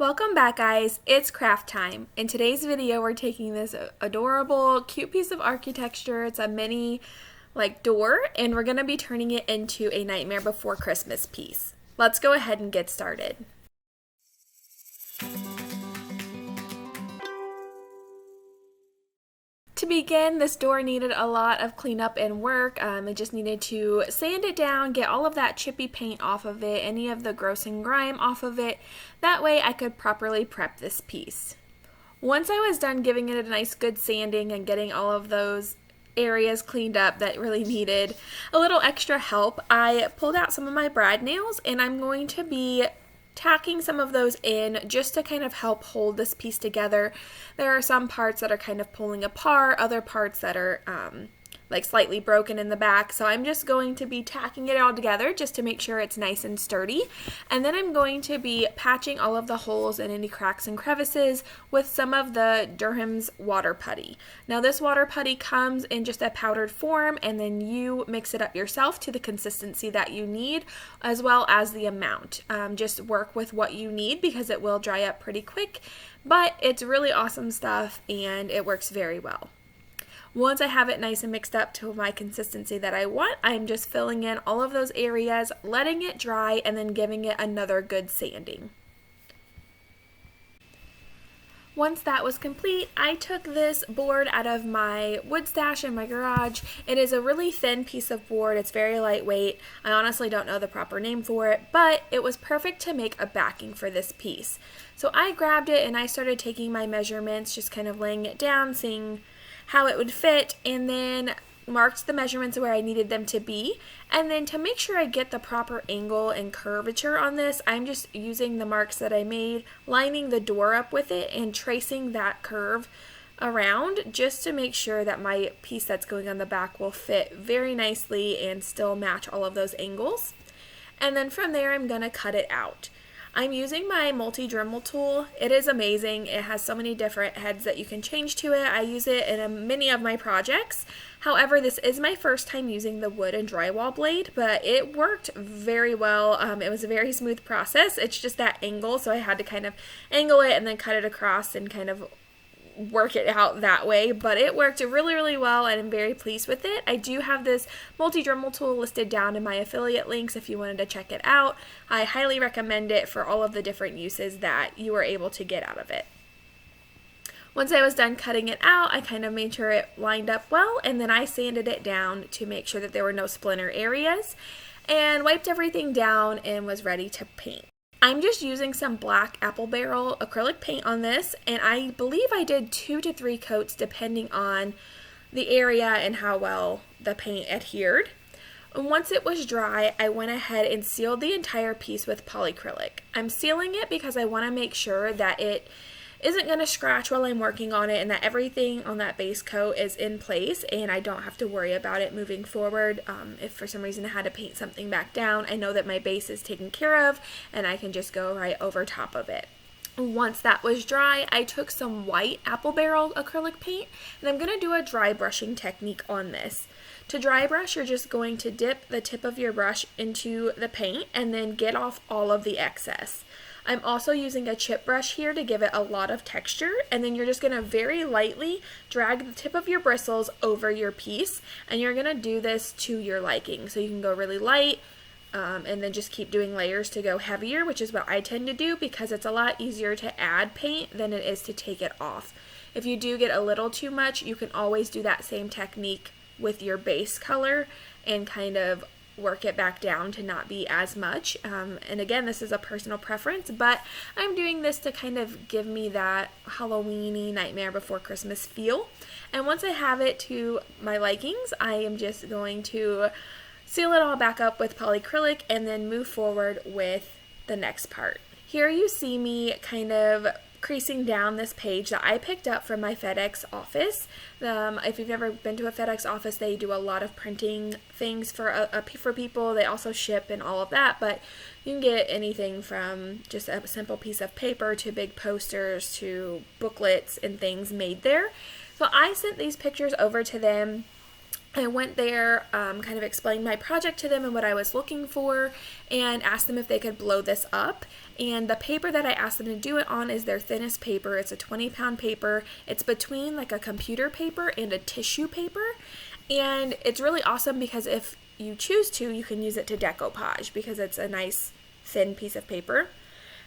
Welcome back, guys. It's craft time. In today's video, we're taking this adorable, cute piece of architecture. It's a mini door, and we're going to be turning it into a Nightmare Before Christmas piece. Let's go ahead and get started. To begin, this door needed a lot of cleanup and work. I just needed to sand it down, get all of that chippy paint off of it, any of the gross and grime off of it. That way I could properly prep this piece. Once I was done giving it a nice good sanding and getting all of those areas cleaned up that really needed a little extra help, I pulled out some of my brad nails and I'm going to be tacking some of those in just to kind of help hold this piece together. There are some parts that are kind of pulling apart, other parts that are slightly broken in the back, so I'm just going to be tacking it all together just to make sure it's nice and sturdy. And then I'm going to be patching all of the holes and any cracks and crevices with some of the Durham's water putty. Now this water putty comes in just a powdered form, and then you mix it up yourself to the consistency that you need as well as the amount. Just work with what you need because it will dry up pretty quick, but it's really awesome stuff and it works very well. Once I have it nice and mixed up to my consistency that I want, I'm just filling in all of those areas, letting it dry, and then giving it another good sanding. Once that was complete, I took this board out of my wood stash in my garage. It is a really thin piece of board. It's very lightweight. I honestly don't know the proper name for it, but it was perfect to make a backing for this piece. So I grabbed it and I started taking my measurements, just kind of laying it down, seeing how it would fit, and then marked the measurements where I needed them to be. And then to make sure I get the proper angle and curvature on this, I'm just using the marks that I made, lining the door up with it and tracing that curve around just to make sure that my piece that's going on the back will fit very nicely and still match all of those angles. And then from there I'm going to cut it out. I'm using my multi-Dremel tool. It is amazing. It has so many different heads that you can change to it. I use it in many of my projects. However, this is my first time using the wood and drywall blade, but it worked very well. It was a very smooth process. It's just that angle, so I had to kind of angle it and then cut it across and kind of work it out that way, but it worked really, really well and I'm very pleased with it. I do have this multi-Dremel tool listed down in my affiliate links if you wanted to check it out. I highly recommend it for all of the different uses that you are able to get out of it. Once I was done cutting it out, I kind of made sure it lined up well, and then I sanded it down to make sure that there were no splinter areas and wiped everything down and was ready to paint. I'm just using some black apple barrel acrylic paint on this, and I believe I did 2 to 3 coats depending on the area and how well the paint adhered. And once it was dry, I went ahead and sealed the entire piece with polyacrylic. I'm sealing it because I want to make sure that it isn't going to scratch while I'm working on it and that everything on that base coat is in place and I don't have to worry about it moving forward. If for some reason I had to paint something back down, I know that my base is taken care of and I can just go right over top of it. Once that was dry, I took some white apple barrel acrylic paint and I'm going to do a dry brushing technique on this. To dry brush, you're just going to dip the tip of your brush into the paint and then get off all of the excess. I'm also using a chip brush here to give it a lot of texture, and then you're just going to very lightly drag the tip of your bristles over your piece, and you're going to do this to your liking. So you can go really light and then just keep doing layers to go heavier, which is what I tend to do because it's a lot easier to add paint than it is to take it off. If you do get a little too much, you can always do that same technique with your base color and kind of work it back down to not be as much. And again, this is a personal preference, but I'm doing this to kind of give me that Halloween-y Nightmare Before Christmas feel. And once I have it to my likings, I am just going to seal it all back up with polyacrylic and then move forward with the next part. Here you see me kind of creasing down this page that I picked up from my FedEx Office. If you've never been to a FedEx office, they do a lot of printing things for people. They also ship and all of that, but you can get anything from just a simple piece of paper to big posters to booklets and things made there. So I sent these pictures over to them I went there, kind of explained my project to them and what I was looking for, and asked them if they could blow this up. And the paper that I asked them to do it on is their thinnest paper. It's a 20-pound paper. It's between like a computer paper and a tissue paper. And it's really awesome because if you choose to, you can use it to decoupage because it's a nice thin piece of paper.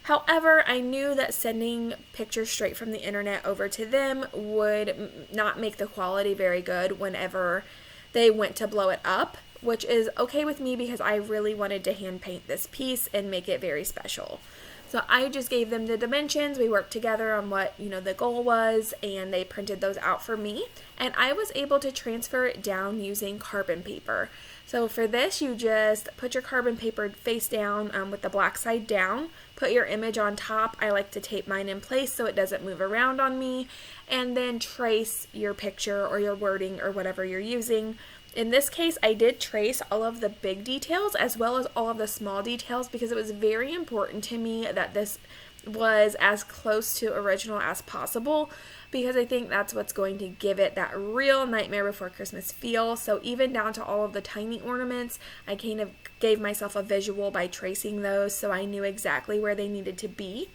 However, I knew that sending pictures straight from the internet over to them would not make the quality very good whenever they went to blow it up, which is okay with me because I really wanted to hand paint this piece and make it very special. So I just gave them the dimensions. We worked together on what, the goal was, and they printed those out for me. And I was able to transfer it down using carbon paper. So for this, you just put your carbon paper face down with the black side down, put your image on top. I like to tape mine in place so it doesn't move around on me, and then trace your picture or your wording or whatever you're using. In this case, I did trace all of the big details as well as all of the small details because it was very important to me that this was as close to original as possible, because I think that's what's going to give it that real Nightmare Before Christmas feel. So even down to all of the tiny ornaments, I kind of gave myself a visual by tracing those so I knew exactly where they needed to be.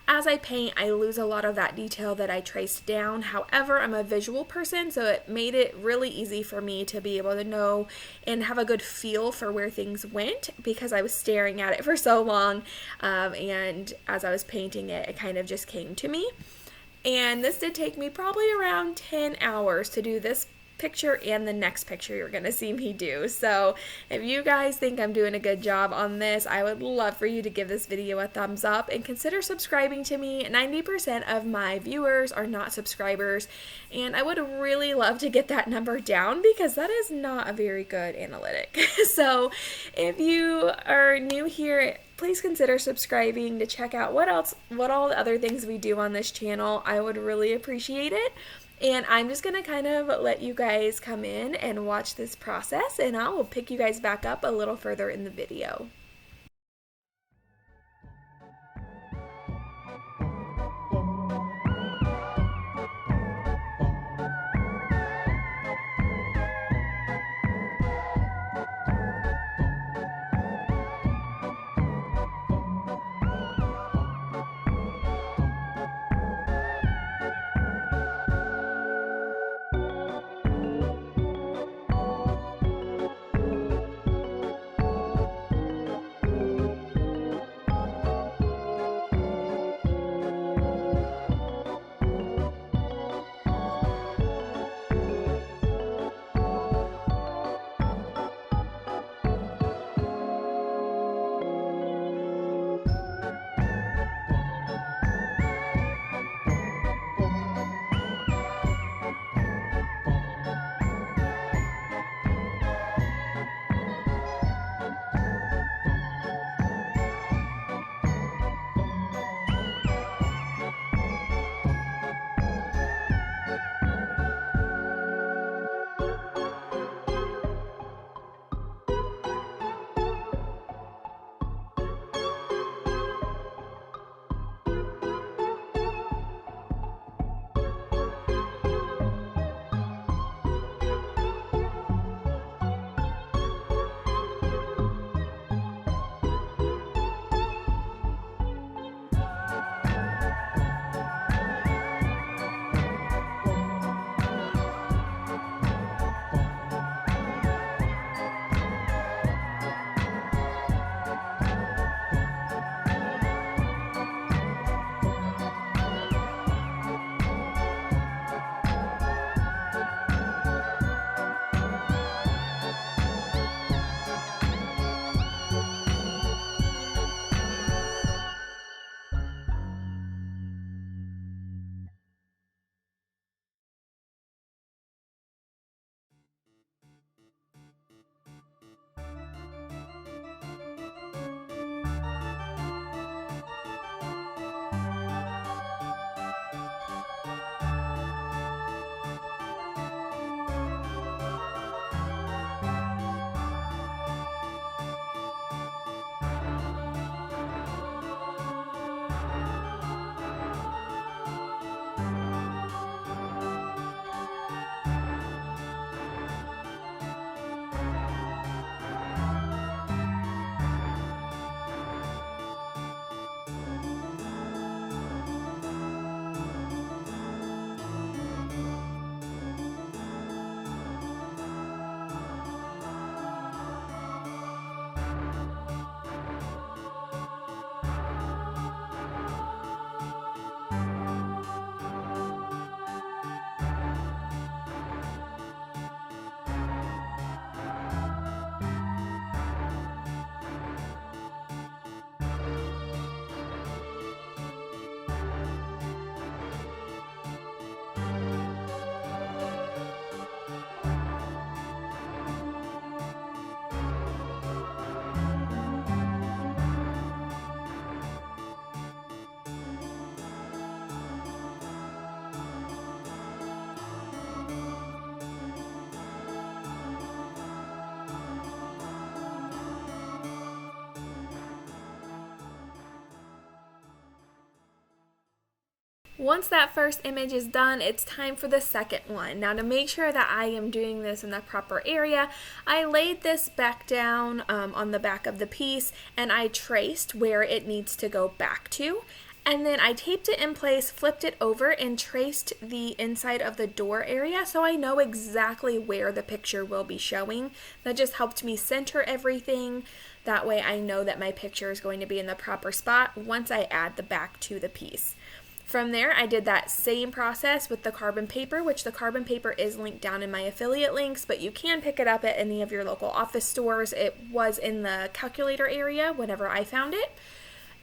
As I paint, I lose a lot of that detail that I traced down. However, I'm a visual person, so it made it really easy for me to be able to know and have a good feel for where things went because I was staring at it for so long. And as I was painting it, it kind of just came to me. And this did take me probably around 10 hours to do this picture and the next picture you're going to see me do. So if you guys think I'm doing a good job on this, I would love for you to give this video a thumbs up and consider subscribing to me. 90% of my viewers are not subscribers, and I would really love to get that number down because that is not a very good analytic. So if you are new here, please consider subscribing to check out what all the other things we do on this channel. I would really appreciate it. And I'm just going to kind of let you guys come in and watch this process, and I will pick you guys back up a little further in the video. Once that first image is done, it's time for the second one. Now, to make sure that I am doing this in the proper area, I laid this back down on the back of the piece, and I traced where it needs to go back to. And then I taped it in place, flipped it over, and traced the inside of the door area so I know exactly where the picture will be showing. That just helped me center everything. That way I know that my picture is going to be in the proper spot once I add the back to the piece. From there, I did that same process with the carbon paper, which the carbon paper is linked down in my affiliate links, but you can pick it up at any of your local office stores. It was in the calculator area whenever I found it.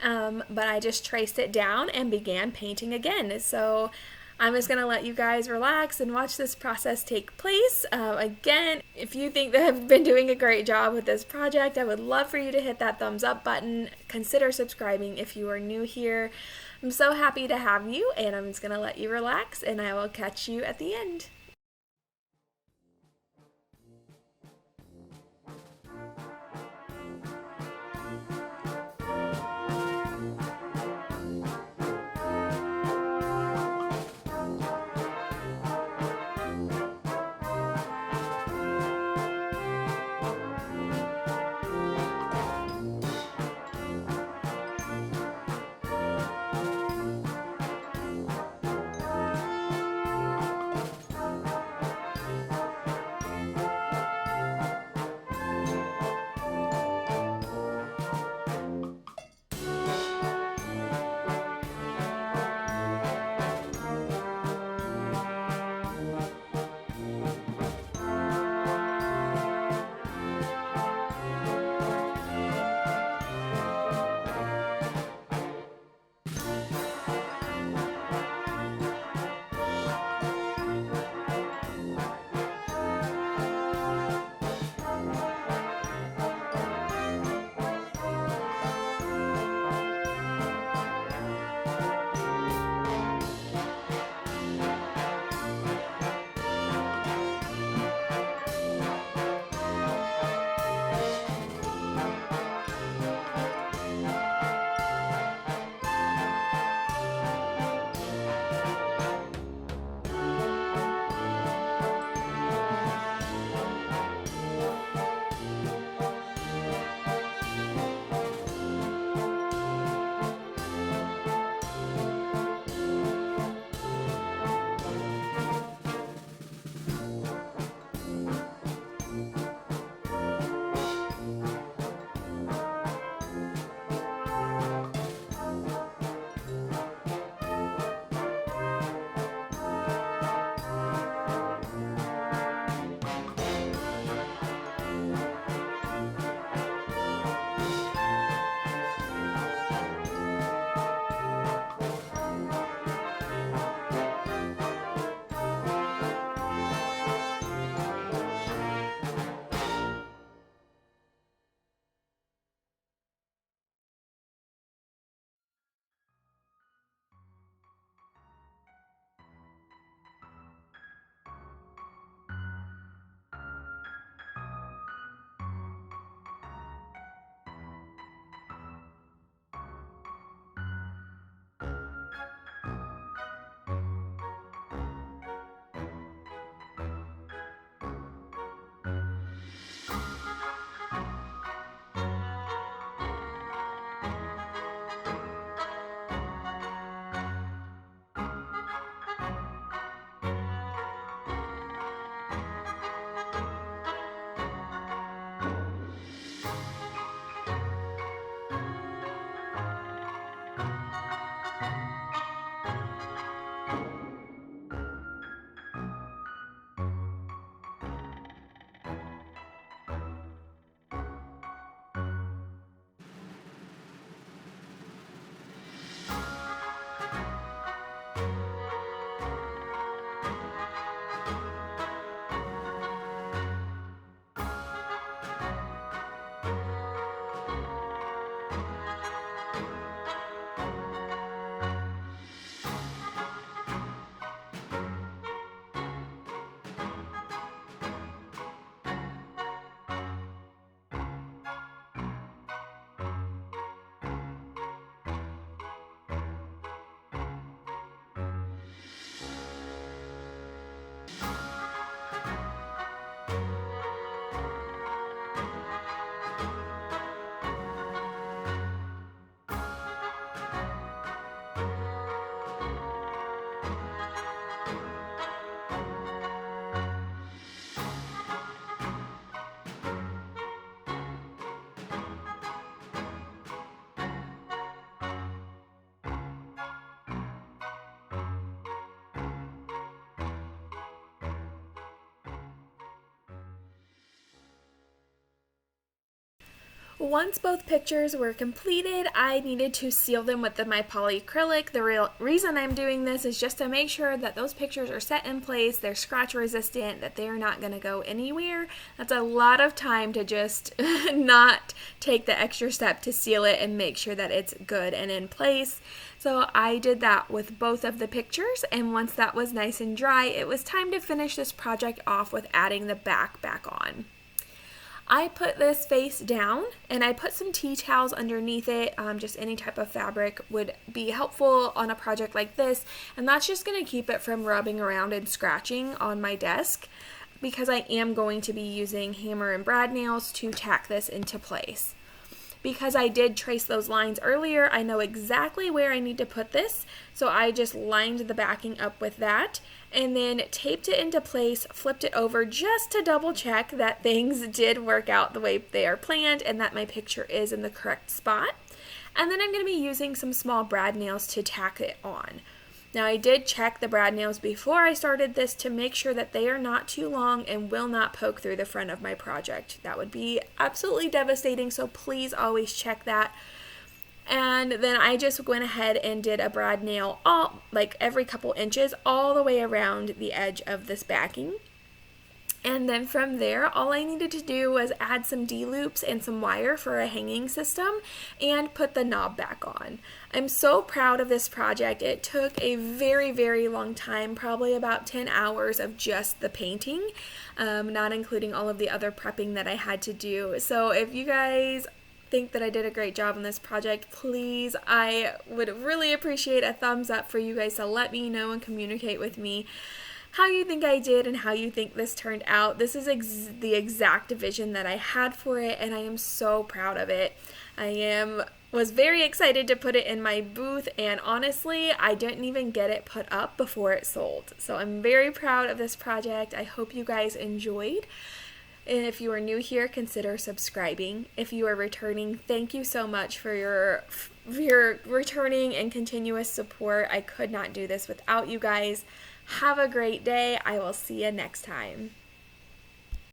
But I just traced it down and began painting again. So I'm just going to let you guys relax and watch this process take place. Again, if you think that I've been doing a great job with this project, I would love for you to hit that thumbs up button. Consider subscribing if you are new here. I'm so happy to have you, and I'm just going to let you relax, and I will catch you at the end. Once both pictures were completed, I needed to seal them with my polyacrylic. The real reason I'm doing this is just to make sure that those pictures are set in place, they're scratch resistant, that they're not going to go anywhere. That's a lot of time to just not take the extra step to seal it and make sure that it's good and in place. So I did that with both of the pictures, and once that was nice and dry, it was time to finish this project off with adding the back on. I put this face down and I put some tea towels underneath it. Just any type of fabric would be helpful on a project like this, and that's just going to keep it from rubbing around and scratching on my desk, because I am going to be using hammer and brad nails to tack this into place. Because I did trace those lines earlier, I know exactly where I need to put this, so I just lined the backing up with that and then taped it into place, flipped it over just to double check that things did work out the way they are planned and that my picture is in the correct spot. And then I'm going to be using some small brad nails to tack it on. Now, I did check the brad nails before I started this to make sure that they are not too long and will not poke through the front of my project. That would be absolutely devastating, so please always check that. And then I just went ahead and did a brad nail every couple inches all the way around the edge of this backing. And then from there, all I needed to do was add some D-loops and some wire for a hanging system and put the knob back on. I'm so proud of this project. It took a very, very long time, probably about 10 hours of just the painting, not including all of the other prepping that I had to do. So if you guys think that I did a great job on this project, please, I would really appreciate a thumbs up for you guys to let me know and communicate with me how you think I did and how you think this turned out. This is the exact vision that I had for it, and I am so proud of it. Was very excited to put it in my booth, and honestly, I didn't even get it put up before it sold. So I'm very proud of this project. I hope you guys enjoyed. And if you are new here, consider subscribing. If you are returning, thank you so much for your returning and continuous support. I could not do this without you guys. Have a great day. I will see you next time.